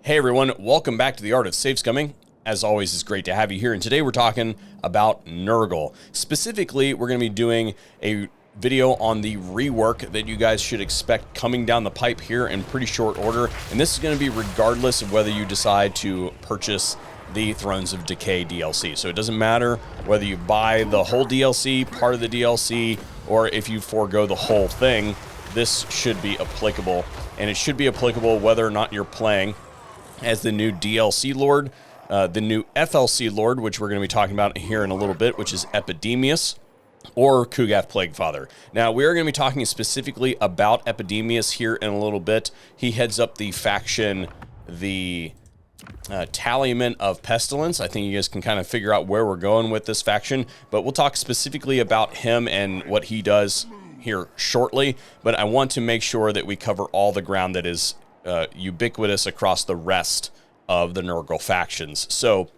Hey everyone, welcome back to the Art of Safe Scumming. As always, it's great to have you here, and today we're talking about Nurgle. Specifically, we're going to be doing a video on the rework that you guys should expect coming down the pipe here in pretty short order, and this is going to be regardless of whether you decide to purchase the Thrones of Decay DLC. So it doesn't matter whether you buy the whole DLC, part of the DLC, or if you forego the whole thing, this should be applicable, and it should be applicable whether or not you're playing as the new DLC Lord, the new FLC Lord, which we're going to be talking about here in a little bit, which is Epidemius, or Kugath Plaguefather. Now, we are going to be talking specifically about Epidemius here in a little bit. He heads up the faction, the Talliment of Pestilence. I think you guys can kind of figure out where we're going with this faction, but we'll talk specifically about him and what he does here shortly, but I want to make sure that we cover all the ground that is ubiquitous across the rest of the Nurgle factions. So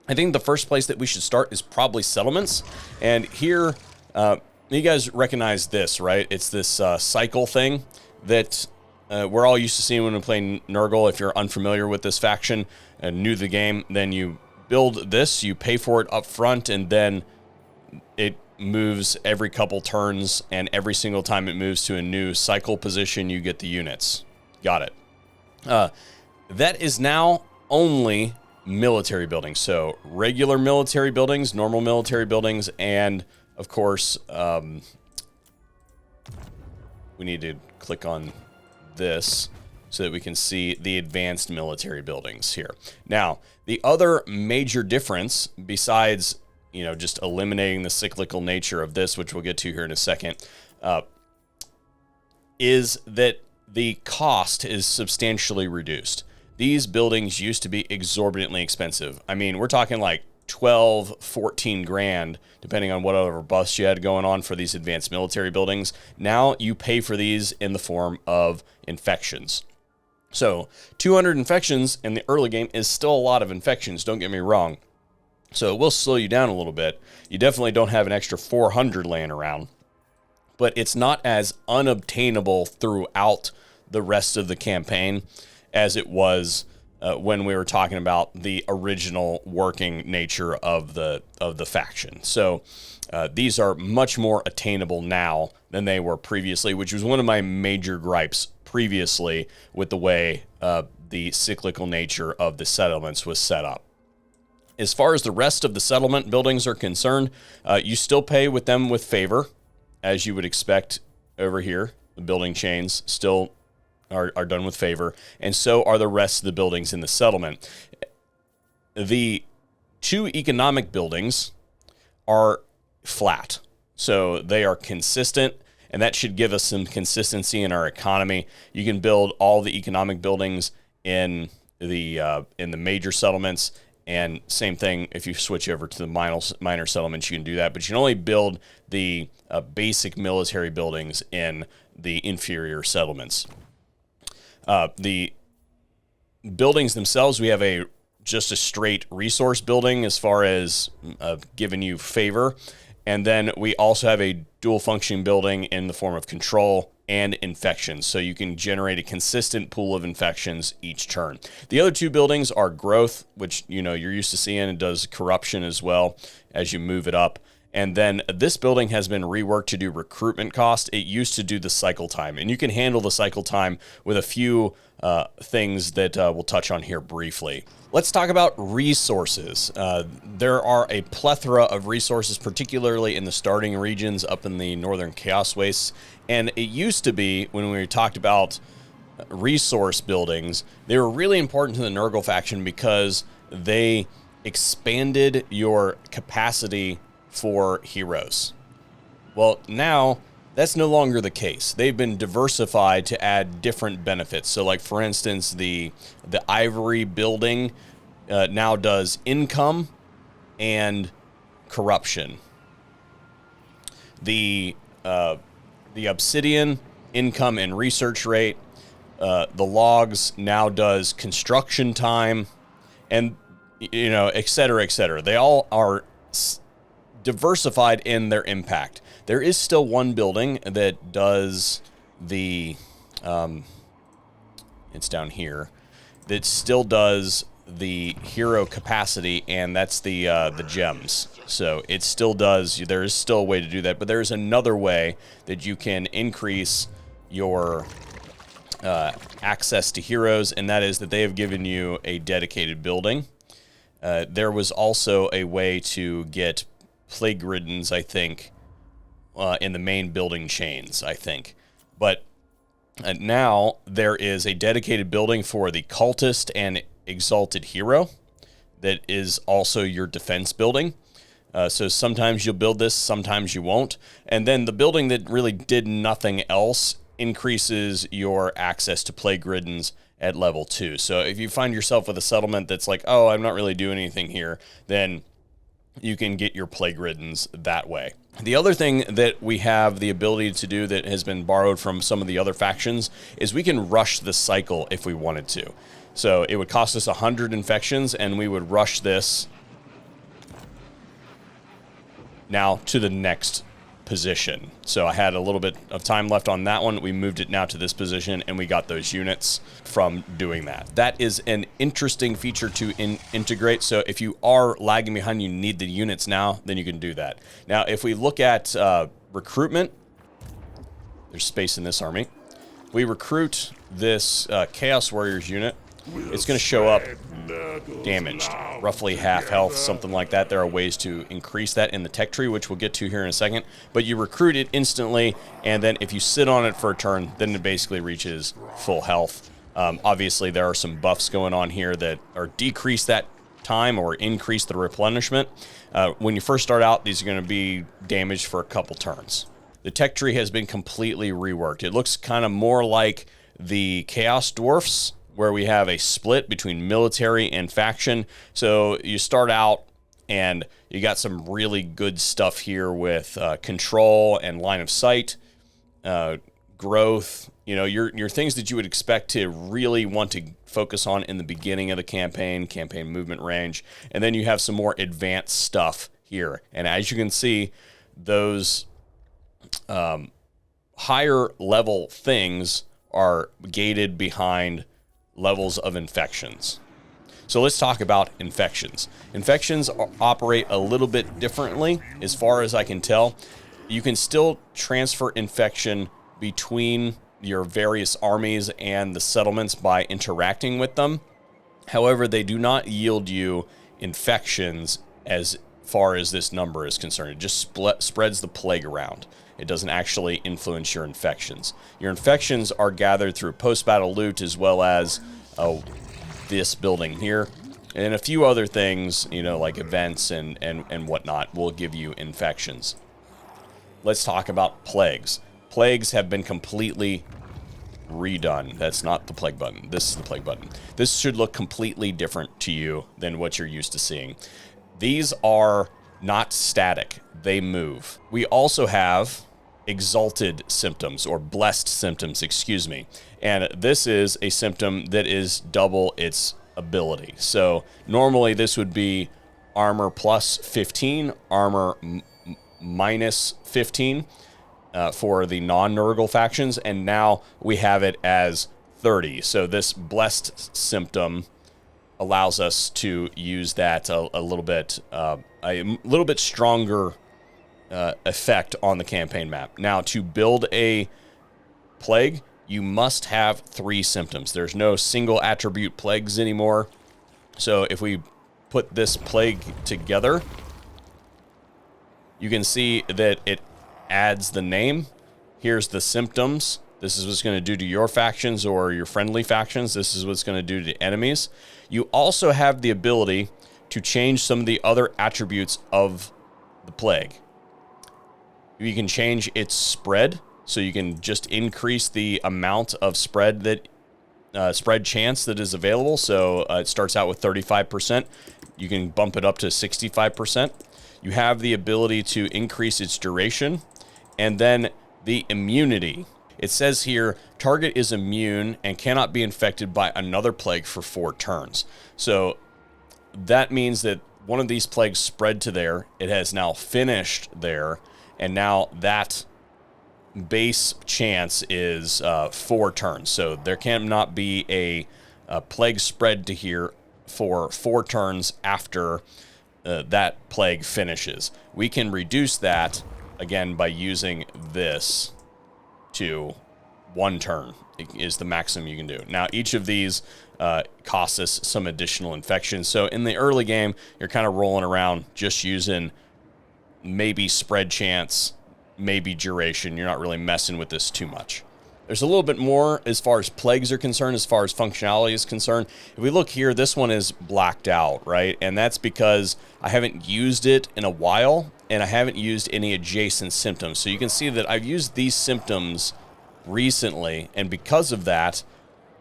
I think the first place that we should start is probably settlements. And here, you guys recognize this, right? It's this cycle thing that we're all used to seeing when we play Nurgle. If you're unfamiliar with this faction and new to the game, then you build this, you pay for it up front, and then it moves every couple turns, and every single time it moves to a new cycle position, you get the units. Got it. That is now only military buildings. So regular military buildings, normal military buildings, and of course, we need to click on this so that we can see the advanced military buildings here. Now, the other major difference, besides, you know, just eliminating the cyclical nature of this, which we'll get to here in a second, is that the cost is substantially reduced. These buildings used to be exorbitantly expensive. I mean, we're talking like 12, 14 grand, depending on whatever busts you had going on for these advanced military buildings. Now you pay for these in the form of infections. So 200 infections in the early game is still a lot of infections, don't get me wrong. So it will slow you down a little bit. You definitely don't have an extra 400 laying around, but it's not as unobtainable throughout the rest of the campaign as it was when we were talking about the original working nature of the faction. So these are much more attainable now than they were previously, which was one of my major gripes previously with the way the cyclical nature of the settlements was set up. As far as the rest of the settlement buildings are concerned, you still pay with them with favor, as you would expect over here. The building chains still are done with favor, and so are the rest of the buildings in the settlement. The two economic buildings are flat, so they are consistent, and that should give us some consistency in our economy. You can build all the economic buildings in the major settlements, and same thing if you switch over to the minor settlements, you can do that, but you can only build the basic military buildings in the inferior settlements. The buildings themselves, we have just a straight resource building as far as giving you favor. And then we also have a dual function building in the form of control and infections. So you can generate a consistent pool of infections each turn. The other two buildings are growth, which, you know, you're used to seeing. It does corruption as well as you move it up. And then this building has been reworked to do recruitment cost. It used to do the cycle time, and you can handle the cycle time with a few things that we'll touch on here briefly. Let's talk about resources. There are a plethora of resources, particularly in the starting regions up in the Northern Chaos Wastes. And it used to be, when we talked about resource buildings, they were really important to the Nurgle faction because they expanded your capacity for heroes. Well, now that's no longer the case. They've been diversified to add different benefits. So like, for instance, the Ivory building now does income and corruption. The Obsidian, income and research rate. The Logs now does construction time, and, you know, et cetera, et cetera. They all are diversified in their impact. There is still one building that does the, it's down here, that still does the hero capacity, and that's the gems. So it still does, there is still a way to do that, but there is another way that you can increase your access to heroes, and that is that they have given you a dedicated building. There was also a way to get plague riddens, I think, in the main building chains, I think. But now there is a dedicated building for the cultist and exalted hero that is also your defense building. So sometimes you'll build this, sometimes you won't. And then the building that really did nothing else increases your access to plague riddens at level 2. So if you find yourself with a settlement that's like, oh, I'm not really doing anything here, then you can get your plague riddens that way. The other thing that we have the ability to do that has been borrowed from some of the other factions is we can rush the cycle if we wanted to. So it would cost us 100 infections, and we would rush this now to the next position. So I had a little bit of time left on that one. We moved it now to this position, and we got those units from doing that. That is an interesting feature to integrate. So if you are lagging behind, you need the units now, then you can do that. Now, if we look at recruitment, there's space in this army. We recruit this Chaos Warriors unit. It's going to show up damaged, roughly half health, something like that. There are ways to increase that in the tech tree, which we'll get to here in a second. But you recruit it instantly, and then if you sit on it for a turn, then it basically reaches full health. Obviously, there are some buffs going on here that are decrease that time or increase the replenishment. When you first start out, these are going to be damaged for a couple turns. The tech tree has been completely reworked. It looks kind of more like the Chaos Dwarfs, where we have a split between military and faction. So you start out and you got some really good stuff here with control and line of sight, growth, you know, your things that you would expect to really want to focus on in the beginning of the campaign movement range. And then you have some more advanced stuff here. And as you can see, those higher level things are gated behind levels of infections. So let's talk about infections. Infections operate a little bit differently as far as I can tell. You can still transfer infection between your various armies and the settlements by interacting with them. However, they do not yield you infections as far as this number is concerned. It just spreads the plague around. It doesn't actually influence your infections. Your infections are gathered through post-battle loot as well as this building here. And a few other things, you know, like events and whatnot will give you infections. Let's talk about plagues. Plagues have been completely redone. That's not the plague button. This is the plague button. This should look completely different to you than what you're used to seeing. These are not static. They move. We also have exalted symptoms, or blessed symptoms, excuse me. And this is a symptom that is double its ability. So normally this would be armor plus 15, armor minus 15 for the non-Nurgle factions, and now we have it as 30. So this blessed symptom allows us to use that a little bit stronger effect on the campaign map. Now, to build a plague, you must have 3 symptoms. There's no single attribute plagues anymore. So if we put this plague together, you can see that it adds the name. Here's the symptoms. This is what it's going to do to your factions or your friendly factions. This is what it's going to do to enemies. You also have the ability to change some of the other attributes of the plague. You can change its spread, so you can just increase the amount of spread chance that is available. So it starts out with 35%. You can bump it up to 65%. You have the ability to increase its duration, and then the immunity. It says here, target is immune and cannot be infected by another plague for 4 turns. So that means that one of these plagues spread to there. It has now finished there. And now that base chance is 4 turns. So there cannot be a plague spread to here for 4 turns after that plague finishes. We can reduce that, again, by using this to 1 turn is the maximum you can do. Now, each of these costs us some additional infection. So in the early game, you're kind of rolling around just using maybe spread chance, maybe duration. You're not really messing with this too much. There's a little bit more as far as plagues are concerned, as far as functionality is concerned. If we look here, this one is blacked out, right? And that's because I haven't used it in a while, and I haven't used any adjacent symptoms. So you can see that I've used these symptoms recently, and because of that,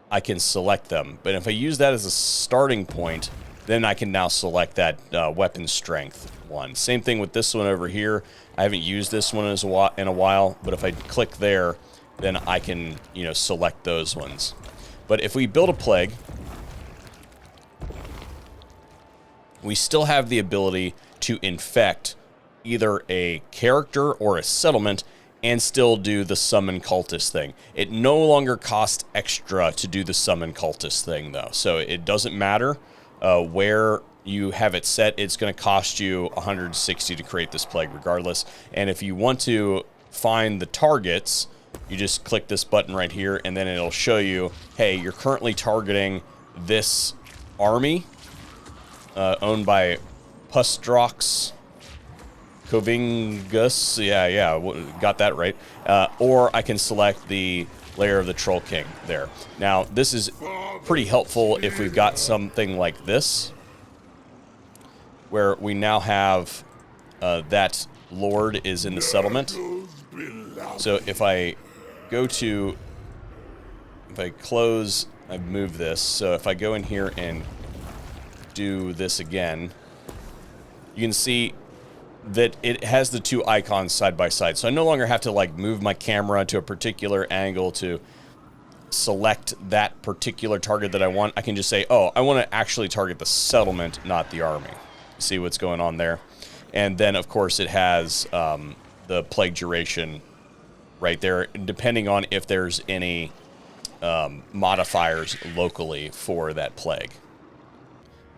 I can select them. But if I use that as a starting point, then I can now select that weapon strength one. Same thing with this one over here. I haven't used this one in a while, but if I click there, then I can, select those ones. But if we build a plague, we still have the ability to infect either a character or a settlement and still do the summon cultist thing. It no longer costs extra to do the summon cultist thing, though. So it doesn't matter where you have it set. It's going to cost you 160 to create this plague regardless. And if you want to find the targets, you just click this button right here, and then it'll show you, hey, you're currently targeting this army owned by Pustrox Covingus. Yeah, got that right. Or I can select the Lair of the Troll King there. Now, this is pretty helpful if we've got something like this, where we now have that Lord is in the settlement. So if I close, I've moved this. So if I go in here and do this again, you can see that it has the 2 icons side by side. So I no longer have to move my camera to a particular angle to select that particular target that I want. I can just say, oh, I want to actually target the settlement, not the army. See what's going on there. And then, of course, it has the plague duration right there, depending on if there's any modifiers locally for that plague.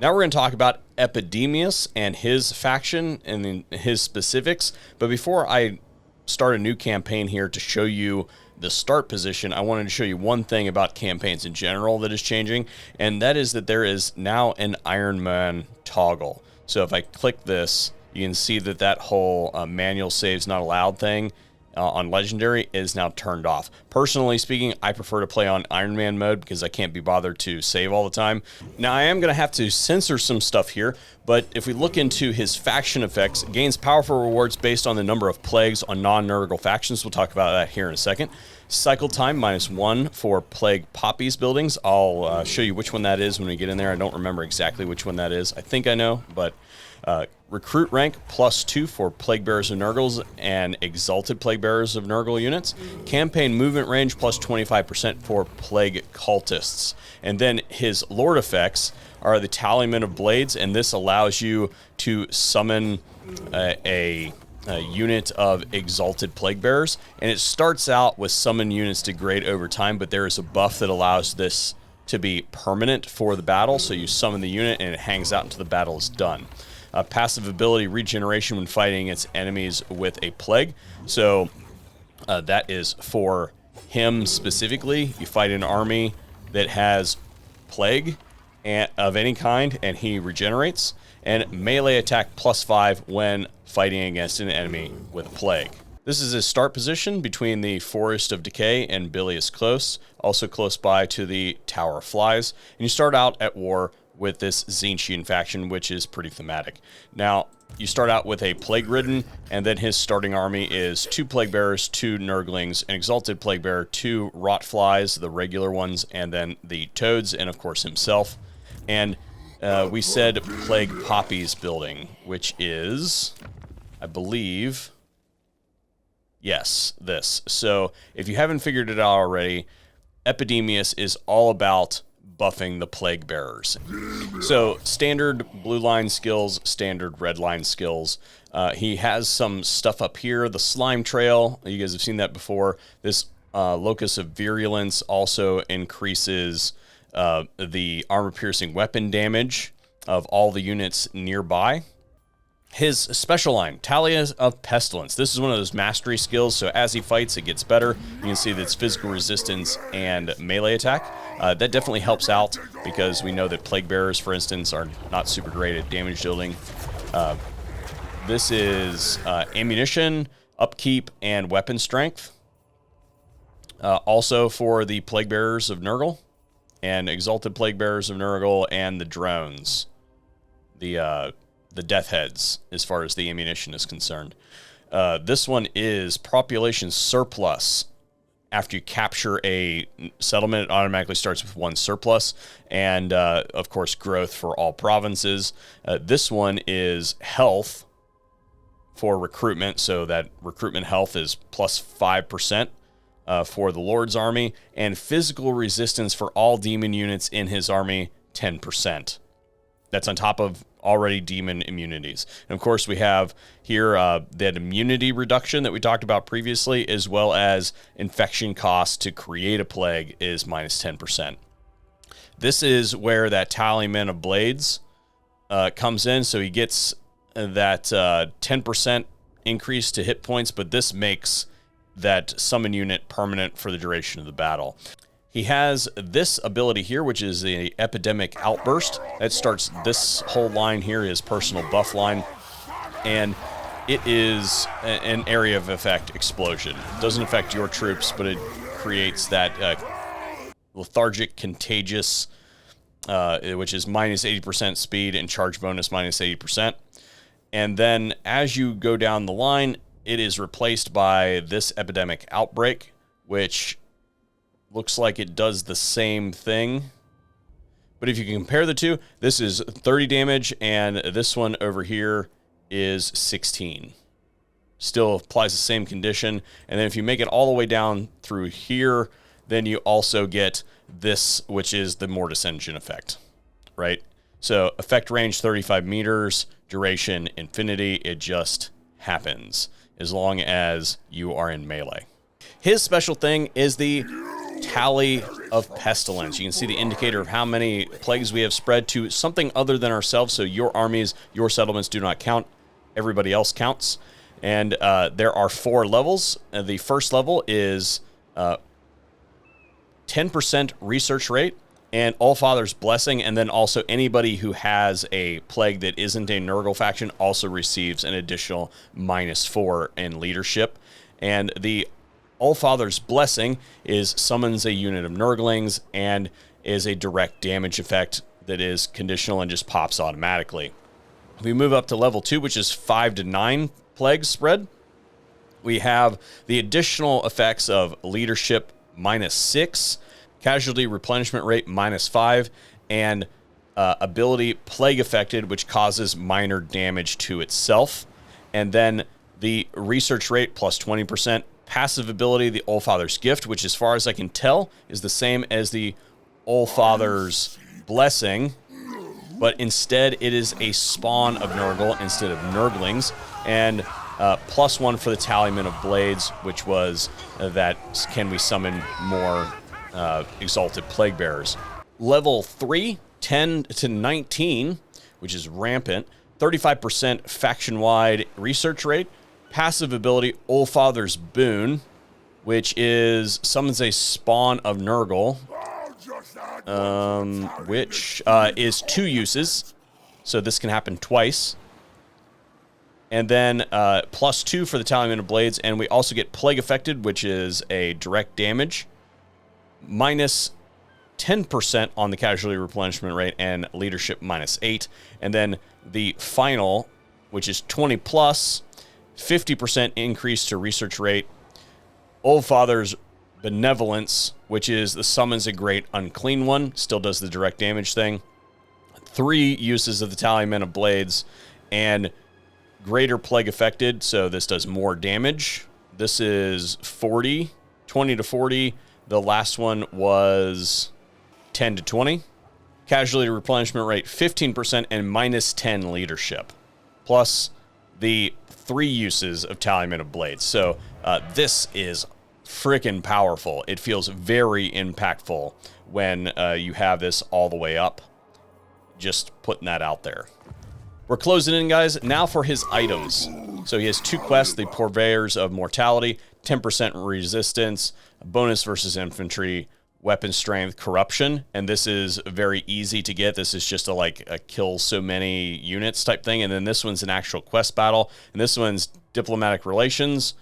Now we're going to talk about Epidemius and his faction and his specifics. But before I start a new campaign here to show you the start position, I wanted to show you one thing about campaigns in general that is changing, and that is that there is now an Iron Man toggle. So if I click this, you can see that that whole manual saves not allowed thing on Legendary is now turned off. Personally speaking, I prefer to play on Iron Man mode because I can't be bothered to save all the time. Now, I am going to have to censor some stuff here, but if we look into his faction effects, gains powerful rewards based on the number of plagues on non-Nurgle factions. We'll talk about that here in a second. Cycle time -1 for Plague Poppies buildings. I'll show you which one that is when we get in there. I don't remember exactly which one that is. I think I know, but recruit rank +2 for Plague Bearers of Nurgles and Exalted Plague Bearers of Nurgle units. Campaign movement range +25% for Plague Cultists. And then his Lord effects are the Tallyman of Blades, and this allows you to summon a unit of Exalted Plague Bearers. And it starts out with summon units degrade over time, but there is a buff that allows this to be permanent for the battle. So you summon the unit and it hangs out until the battle is done. Passive ability regeneration when fighting its enemies with a plague. So that is for him specifically. You fight an army that has plague of any kind, and he regenerates. And melee attack +5 when fighting against an enemy with a plague. This is his start position between the Forest of Decay and Bilious Close, also close by to the Tower of Flies. And you start out at war with this Tzeentchian faction, which is pretty thematic. Now, you start out with a Plague-Ridden, and then his starting army is 2 Plague Bearers, 2 Nurglings, an Exalted Plague Bearer, 2 Rot Flies, the regular ones, and then the Toads, and of course himself. And we said Plague Poppies building, which is, I believe, yes, this. So if you haven't figured it out already, Epidemius is all about buffing the Plague Bearers. So standard blue line skills, standard red line skills. He has some stuff up here. The Slime Trail, you guys have seen that before. This Locus of Virulence also increases the armor-piercing weapon damage of all the units nearby. His special line, Tally of Pestilence. This is one of those mastery skills, so as he fights, it gets better. You can see that it's physical resistance and melee attack. That definitely helps out because we know that Plague Bearers, for instance, are not super great at damage dealing. This is ammunition, upkeep, and weapon strength. Also for the Plague Bearers of Nurgle, and Exalted Plague Bearers of Nurgle, and the drones. The death heads, as far as the ammunition is concerned. This one is population surplus. After you capture a settlement, it automatically starts with 1 surplus, and of course growth for all provinces. This one is health for recruitment, so that recruitment health is plus 5% for the Lord's army, and physical resistance for all demon units in his army, 10%. That's on top of already demon immunities. And of course, we have here that immunity reduction that we talked about previously, as well as infection cost to create a plague is minus 10%. This is where that Tallyman of Blades comes in. So he gets that 10% increase to hit points, but this makes that summon unit permanent for the duration of the battle. He has this ability here, which is the Epidemic Outburst. That starts this whole line here, his personal buff line. And it is an area of effect explosion. It doesn't affect your troops, but it creates that lethargic, contagious, which is minus 80% speed and charge bonus minus 80%. And then as you go down the line, it is replaced by this Epidemic Outbreak, which looks like it does the same thing. But if you can compare the two, this is 30 damage, and this one over here is 16. Still applies the same condition. And then if you make it all the way down through here, then you also get this, which is the Mortis Engine effect, right? So effect range 35 meters, duration infinity. It just happens as long as you are in melee. His special thing is the Tally of Pestilence. You can see the indicator of how many plagues we have spread to something other than ourselves. So your armies, your settlements do not count. Everybody else counts. And there are 4 levels. The first level is 10% research rate and Allfather's Blessing. And then also anybody who has a plague that isn't a Nurgle faction also receives an additional -4 in leadership. And the Allfather's Blessing summons a unit of Nurglings and is a direct damage effect that is conditional and just pops automatically. If we move up to level 2, which is 5 to 9 plagues spread, we have the additional effects of leadership -6, casualty replenishment rate -5, and ability Plague Affected, which causes minor damage to itself. And then the research rate plus 20%. Passive ability, the Allfather's Gift, which as far as I can tell is the same as the Allfather's Blessing, but instead it is a spawn of Nurgle instead of Nurglings, and +1 for the Tallyman of Blades, which was that can we summon more Exalted Plague Bearers. Level 3, 10 to 19, which is Rampant, 35% faction-wide research rate. Passive ability, Allfather's Boon, which summons a spawn of Nurgle, which is 2 uses, so this can happen twice. And then +2 for the Tallyman of Blades, and we also get Plague Affected, which is a direct damage, -10% on the casualty replenishment rate, and leadership -8. And then the final, which is 20 plus, 50% increase to research rate, Allfather's Benevolence, which is the summons a great unclean one, still does the direct damage thing, 3 uses of the Tallyman of Blades, and greater Plague Affected, so this does more damage. This is 20 to 40. The last one was 10 to 20. Casualty replenishment rate 15% and -10 leadership, plus the 3 uses of Tallyman of Blades. So this is freaking powerful. It feels very impactful when you have this all the way up. Just putting that out there. We're closing in, guys. Now for his items. So he has 2 quests, the Purveyors of Mortality, 10% resistance, bonus versus infantry, weapon strength, corruption, and this is very easy to get. This is just a kill so many units type thing, and then this one's an actual quest battle, and this one's diplomatic relations,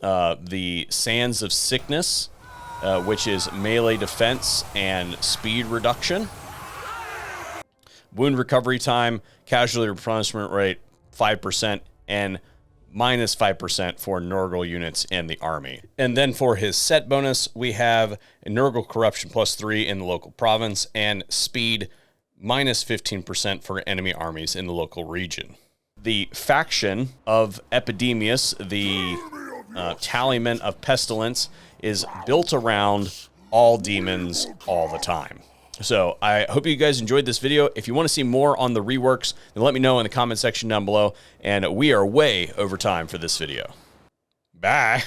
the Sands of Sickness, which is melee defense and speed reduction, wound recovery time, casualty replenishment rate 5%, and minus 5% for Nurgle units in the army. And then for his set bonus, we have Nurgle corruption +3 in the local province and speed minus 15% for enemy armies in the local region. The faction of Epidemius, the Tallyman of Pestilence, is built around all demons all the time. So I hope you guys enjoyed this video. If you want to see more on the reworks, then let me know in the comment section down below. And we are way over time for this video. Bye.